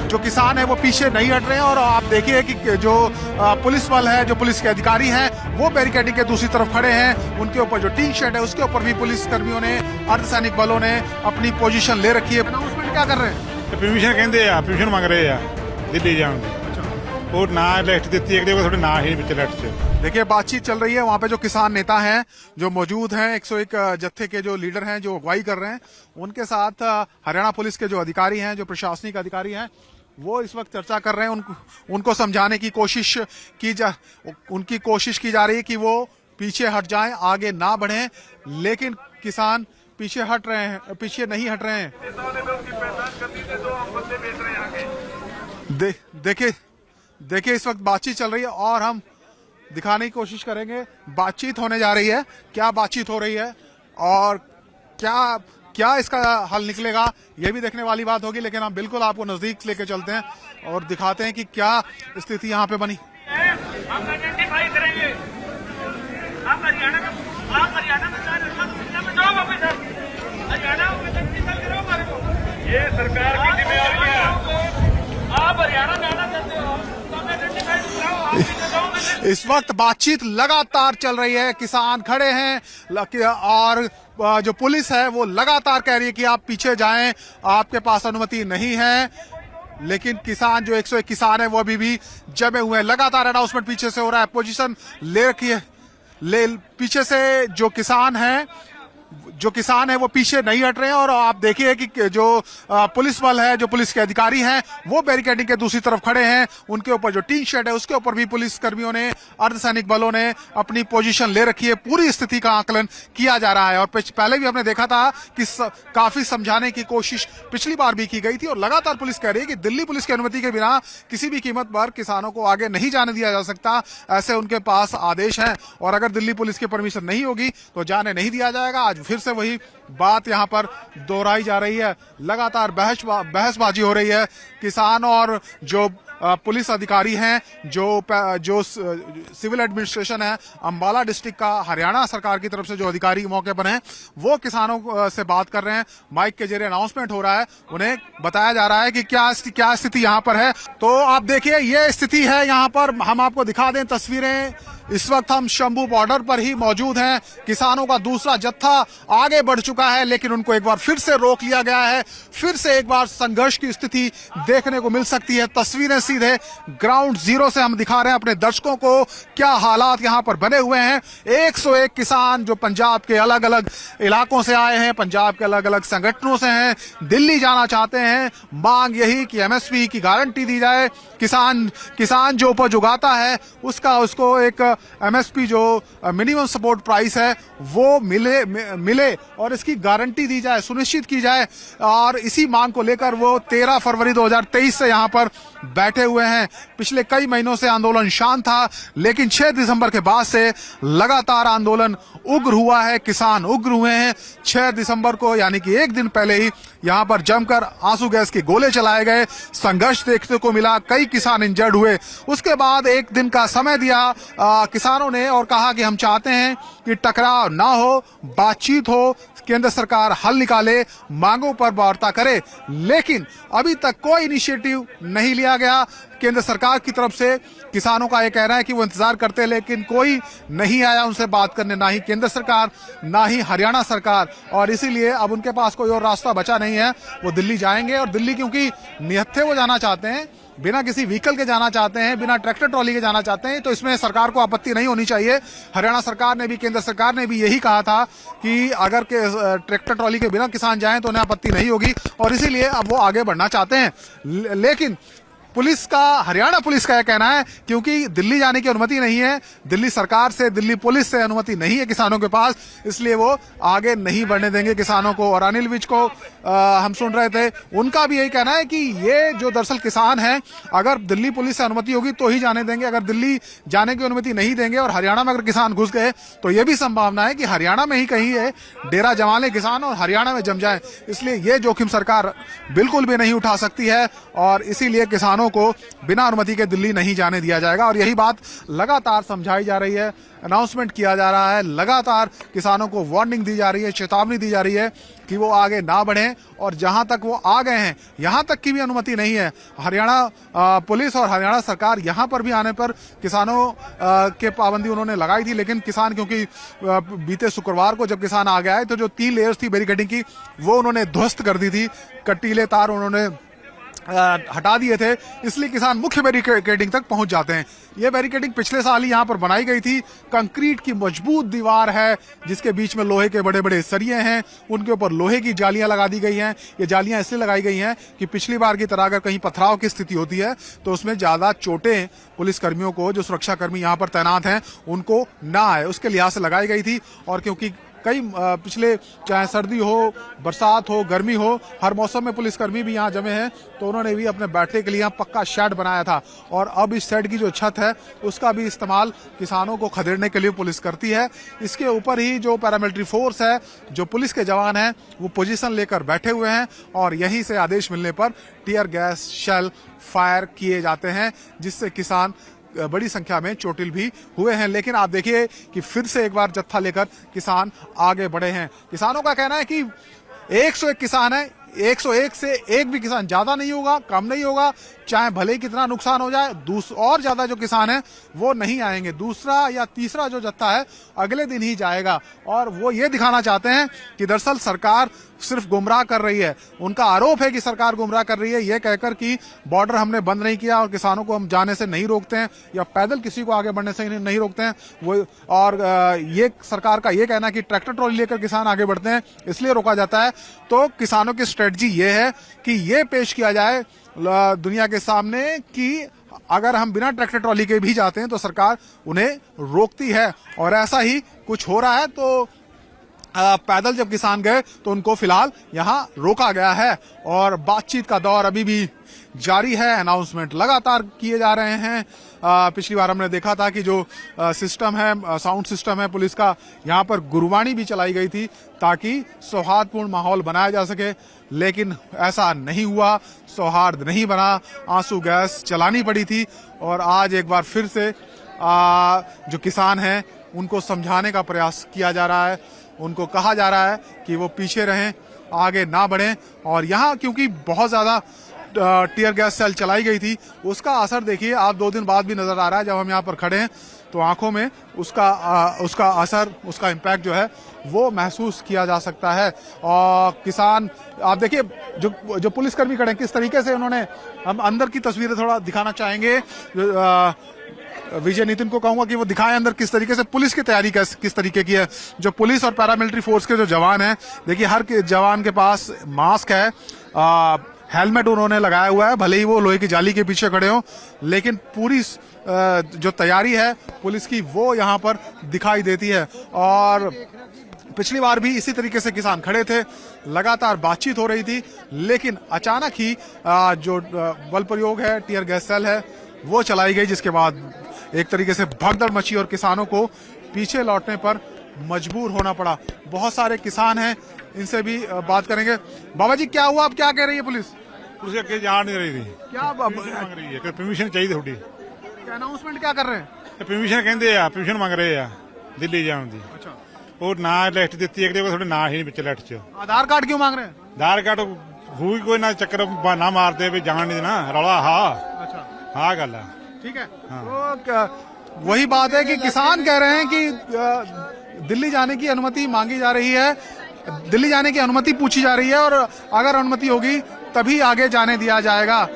जो किसान है वो पीछे नहीं हट रहे हैं। और आप देखिए कि जो पुलिस बल है, जो पुलिस के अधिकारी हैं, वो बैरिकेडिंग के दूसरी तरफ खड़े हैं। उनके ऊपर जो टीन शेड है उसके ऊपर भी पुलिस कर्मियों ने, अर्धसैनिक बलों ने अपनी पोजीशन ले रखी है। अनाउंसमेंट क्या कर रहे हैं? परमिशन कहते हैं, परमिशन मांग रहे हैं दिल्ली जाने की। वो ना लिस्ट दी है, थोड़े ना ही पिछले लिस्ट से। देखिए बातचीत चल रही है वहां पे। जो किसान नेता हैं जो मौजूद हैं, 101 जत्थे के जो लीडर हैं जो अगुवाई कर रहे हैं, उनके साथ हरियाणा पुलिस के जो अधिकारी हैं, जो प्रशासनिक अधिकारी हैं, वो इस वक्त चर्चा कर रहे हैं। उनको समझाने की कोशिश की जा रही है कि वो पीछे हट जाएं, आगे ना बढ़ें। लेकिन किसान पीछे हट रहे हैं, पीछे नहीं हट रहे हैं। देखिए इस वक्त बातचीत चल रही है और हम दिखाने की कोशिश करेंगे। बातचीत होने जा रही है, क्या बातचीत हो रही है और क्या इसका हल निकलेगा, ये भी देखने वाली बात होगी। लेकिन हम बिल्कुल आपको नजदीक लेके चलते हैं और दिखाते हैं कि क्या स्थिति यहाँ पे बनी। हम आइडेंटिफाई करेंगे। आप हरियाणा में जाओ वापस, हरियाणा ये सरकार की जिम्मेदारी है। आप हरियाणा जाना चाहते हो तो आइडेंटिफाई कराओ। इस वक्त बातचीत लगातार चल रही है, किसान खड़े हैं और जो पुलिस है वो लगातार कह रही है कि आप पीछे जाएं, आपके पास अनुमति नहीं है। लेकिन किसान जो 101 किसान है वो अभी भी जमे हुए हैं। लगातार अनाउंसमेंट पीछे से हो रहा है, पोजीशन ले रखी है। पीछे से जो किसान है वो पीछे नहीं हट रहे हैं। और आप देखिए कि जो पुलिस बल है, जो पुलिस के अधिकारी हैं, वो बैरिकेडिंग के दूसरी तरफ खड़े हैं। उनके ऊपर जो टीन शेड है उसके ऊपर भी पुलिस कर्मियों ने, अर्धसैनिक बलों ने अपनी पोजीशन ले रखी है। पूरी स्थिति का आकलन किया जा रहा है। और पहले भी हमने देखा था कि काफी समझाने की कोशिश पिछली बार भी की गई थी। और लगातार पुलिस कह रही है कि दिल्ली पुलिस की अनुमति के बिना किसी भी कीमत पर किसानों को आगे नहीं जाने दिया जा सकता, ऐसे उनके पास आदेश हैं। और अगर दिल्ली पुलिस की परमिशन नहीं होगी तो जाने नहीं दिया जाएगा। आज फिर से वही बात यहां पर दोहराई जा रही है। लगातार बहसबाजी हो रही है। किसान और जो पुलिस अधिकारी हैं, जो सिविल एडमिनिस्ट्रेशन है अंबाला डिस्ट्रिक्ट का, हरियाणा सरकार की तरफ से जो अधिकारी मौके पर हैं, वो किसानों से बात कर रहे हैं। माइक के जरिए अनाउंसमेंट हो रहा है, उन्हें बताया जा रहा है कि क्या स्थिति यहाँ पर है। तो आप देखिए ये स्थिति है यहाँ पर। हम आपको दिखा दें तस्वीरें। इस वक्त हम शंभू बॉर्डर पर ही मौजूद हैं। किसानों का दूसरा जत्था आगे बढ़ चुका है, लेकिन उनको एक बार फिर से रोक लिया गया है। फिर से एक बार संघर्ष की स्थिति देखने को मिल सकती है। तस्वीरें सीधे ग्राउंड जीरो से हम दिखा रहे हैं अपने दर्शकों को, क्या हालात यहाँ पर बने हुए हैं। 101 किसान जो पंजाब के अलग अलग इलाकों से आए हैं, पंजाब के अलग अलग संगठनों से हैं, दिल्ली जाना चाहते हैं। मांग यही कि एमएसपी की गारंटी दी जाए। किसान जो उपज उगाता है उसको एक एमएसपी जो मिनिमम सपोर्ट प्राइस है वो मिले और इसकी गारंटी दी जाए, सुनिश्चित की जाए। और इसी मांग को लेकर वो 13 फरवरी 2023 से यहाँ पर बैठे हुए हैं। पिछले कई महीनों से आंदोलन शांत था, लेकिन 6 दिसंबर के बाद से लगातार आंदोलन उग्र हुआ है। किसान उग्र हुए हैं। 6 दिसंबर को यानी कि एक दिन पहले ही यहाँ पर जमकर आंसू गैस के गोले चलाए गए, संघर्ष देखने को मिला, कई किसान इंजर्ड हुए। उसके बाद एक दिन का समय दिया किसानों ने और कहा कि हम चाहते हैं कि टकराव ना हो, बातचीत हो, केंद्र सरकार हल निकाले, मांगों पर वार्ता करे। लेकिन अभी तक कोई इनिशिएटिव नहीं लिया गया केंद्र सरकार की तरफ से। किसानों का ये कहना है कि वो इंतजार करते हैं, लेकिन कोई नहीं आया उनसे बात करने, ना ही केंद्र सरकार ना ही हरियाणा सरकार। और इसीलिए अब उनके पास कोई और रास्ता बचा नहीं है, वो दिल्ली जाएंगे। और दिल्ली क्योंकि निहत्थे वो जाना चाहते हैं, बिना किसी व्हीकल के जाना चाहते हैं, बिना ट्रैक्टर ट्रॉली के जाना चाहते हैं, तो इसमें सरकार को आपत्ति नहीं होनी चाहिए। हरियाणा सरकार ने भी, केंद्र सरकार ने भी यही कहा था कि अगर ट्रैक्टर ट्रॉली के बिना किसान जाएं तो उन्हें आपत्ति नहीं होगी। और इसीलिए अब वो आगे बढ़ना चाहते हैं। लेकिन हरियाणा पुलिस का यह कहना है क्योंकि दिल्ली जाने की अनुमति नहीं है, दिल्ली सरकार से, दिल्ली पुलिस से अनुमति नहीं है किसानों के पास, इसलिए वो आगे नहीं बढ़ने देंगे किसानों को। और अनिल विज को हम सुन रहे थे, उनका भी यही कहना है कि ये जो दरअसल किसान हैं, अगर दिल्ली पुलिस से अनुमति होगी तो ही जाने देंगे, अगर दिल्ली जाने की अनुमति नहीं देंगे और हरियाणा में अगर किसान घुस गए तो ये भी संभावना है कि हरियाणा में ही कहीं ये डेरा जमा ले किसान और हरियाणा में जम जाए। इसलिए ये जोखिम सरकार बिल्कुल भी नहीं उठा सकती है और इसीलिए किसानों किसानों को बिना अनुमति के दिल्ली नहीं जाने दिया जाएगा। और यही बात लगातार समझाई जा रही है, अनाउंसमेंट किया जा रहा है, लगातार किसानों को वार्निंग दी जा रही है, चेतावनी दी जा रही है कि वो आगे ना बढ़ें। और जहां तक वो आ गए हैं, यहां तक की भी अनुमति नहीं है। हरियाणा पुलिस और हरियाणा सरकार यहां पर भी आने पर किसानों के पाबंदी उन्होंने लगाई थी, लेकिन किसान क्योंकि बीते शुक्रवार को जब किसान आगे आए तो जो 3 लेयर्स थी बैरिकेडिंग की वो उन्होंने ध्वस्त कर दी थी, कटीले तार उन्होंने हटा दिए थे, इसलिए किसान मुख्य बैरिकेडिंग तक पहुंच जाते हैं। ये बैरिकेडिंग पिछले साल ही यहां पर बनाई गई थी, कंक्रीट की मजबूत दीवार है जिसके बीच में लोहे के बड़े बड़े सरिये हैं, उनके ऊपर लोहे की जालियां लगा दी गई हैं। ये जालियां इसलिए लगाई गई हैं कि पिछली बार की तरह अगर कहीं पथराव की स्थिति होती है तो उसमें ज्यादा चोटें पुलिसकर्मियों को, जो सुरक्षाकर्मी यहां पर तैनात हैं, उनको ना आए, उसके लिहाज से लगाई गई थी। और क्योंकि कई पिछले चाहे सर्दी हो, बरसात हो, गर्मी हो, हर मौसम में पुलिसकर्मी भी यहाँ जमे हैं, तो उन्होंने भी अपने बैठने के लिए यहाँ पक्का शेड बनाया था। और अब इस शेड की जो छत है उसका भी इस्तेमाल किसानों को खदेड़ने के लिए पुलिस करती है। इसके ऊपर ही जो पैरामिलिट्री फोर्स है, जो पुलिस के जवान हैं, वो पोजीशन लेकर बैठे हुए हैं और यहीं से आदेश मिलने पर टियर गैस शेल फायर किए जाते हैं, जिससे किसान बड़ी संख्या में चोटिल भी हुए हैं। लेकिन आप देखिए कि फिर से एक बार जत्था लेकर किसान आगे बढ़े हैं। किसानों का कहना है कि 101 किसान है, 101 से एक भी किसान ज्यादा नहीं होगा, कम नहीं होगा, चाहे भले ही कितना नुकसान हो जाए, और ज्यादा जो किसान है वो नहीं आएंगे। दूसरा या तीसरा जो जत्था है अगले दिन ही जाएगा। और वो ये दिखाना चाहते हैं कि दरअसल सरकार सिर्फ गुमराह कर रही है। उनका आरोप है कि सरकार गुमराह कर रही है, ये कहकर कि बॉर्डर हमने बंद नहीं किया और किसानों को हम जाने से नहीं रोकते हैं या पैदल किसी को आगे बढ़ने से नहीं रोकते हैं। वो और ये सरकार का ये कहना है कि ट्रैक्टर ट्रॉली लेकर किसान आगे बढ़ते हैं इसलिए रोका जाता है। तो किसानों की स्ट्रेटजी ये है कि ये पेश किया जाए दुनिया के सामने कि अगर हम बिना ट्रैक्टर ट्रॉली के भी जाते हैं तो सरकार उन्हें रोकती है। और ऐसा ही कुछ हो रहा है। तो पैदल जब किसान गए तो उनको फिलहाल यहां रोका गया है और बातचीत का दौर अभी भी जारी है। अनाउंसमेंट लगातार किए जा रहे हैं। पिछली बार हमने देखा था कि जो सिस्टम है, साउंड सिस्टम है पुलिस का, यहां पर गुरबाणी भी चलाई गई थी ताकि सौहार्दपूर्ण माहौल बनाया जा सके, लेकिन ऐसा नहीं हुआ, सौहार्द नहीं बना, आंसू गैस चलानी पड़ी थी। और आज एक बार फिर से जो किसान हैं उनको समझाने का प्रयास किया जा रहा है, उनको कहा जा रहा है कि वो पीछे रहें, आगे ना बढ़ें। और यहाँ क्योंकि बहुत ज्यादा टीयर गैस सेल चलाई गई थी, उसका असर देखिए आप 2 दिन बाद भी नजर आ रहा है। जब हम यहाँ पर खड़े हैं तो आंखों में उसका असर, उसका इम्पैक्ट जो है वो महसूस किया जा सकता है। और किसान आप देखिए जो पुलिसकर्मी खड़े हैं किस तरीके से उन्होंने, हम अंदर की तस्वीरें थोड़ा दिखाना चाहेंगे। विजय नितिन को कहूंगा कि वो दिखाएं अंदर किस तरीके से पुलिस की तैयारी किस तरीके की है। जो पुलिस और पैरामिलिट्री फोर्स के जो जवान हैं, देखिए हर जवान के पास मास्क है, हेलमेट उन्होंने लगाया हुआ है, भले ही वो लोहे की जाली के पीछे खड़े हो, लेकिन पूरी जो तैयारी है पुलिस की वो यहाँ पर दिखाई देती है। और पिछली बार भी इसी तरीके से किसान खड़े थे, लगातार बातचीत हो रही थी, लेकिन अचानक ही जो बल प्रयोग है, टीयर गैस सेल है, वो चलाई गई, जिसके बाद एक तरीके से भगदड़ मची और किसानों को पीछे लौटने पर मजबूर होना पड़ा। बहुत सारे किसान हैं, इनसे भी बात करेंगे। बाबा जी क्या हुआ, अब क्या कह रही है पुलिस? पुलिस अगे जान नहीं रही थी, क्या मांग रही है कि परमिशन चाहिए थोड़ी। अनाउंसमेंट क्या कर रहे हैं? परमिशन कहते हैं, परमिशन मांग रहे हैं दिल्ली जाने की। अच्छा, और ना लिस्ट दी एक थोड़े ना ही नहीं लिस्ट च। आधार कार्ड क्यों मांग रहे हैं? आधार कार्ड हुई कोई ना चक्कर बहाना मारते भी जान नहीं देना, रौला अच्छा हाँ गल है। ठीक है। तो वही बात है कि किसान कह रहे हैं कि दिल्ली जाने की अनुमति मांगी जा रही है, दिल्ली जाने की अनुमति पूछी जा रही है और अगर अनुमति होगी तभी आगे जाने दिया जाएगा।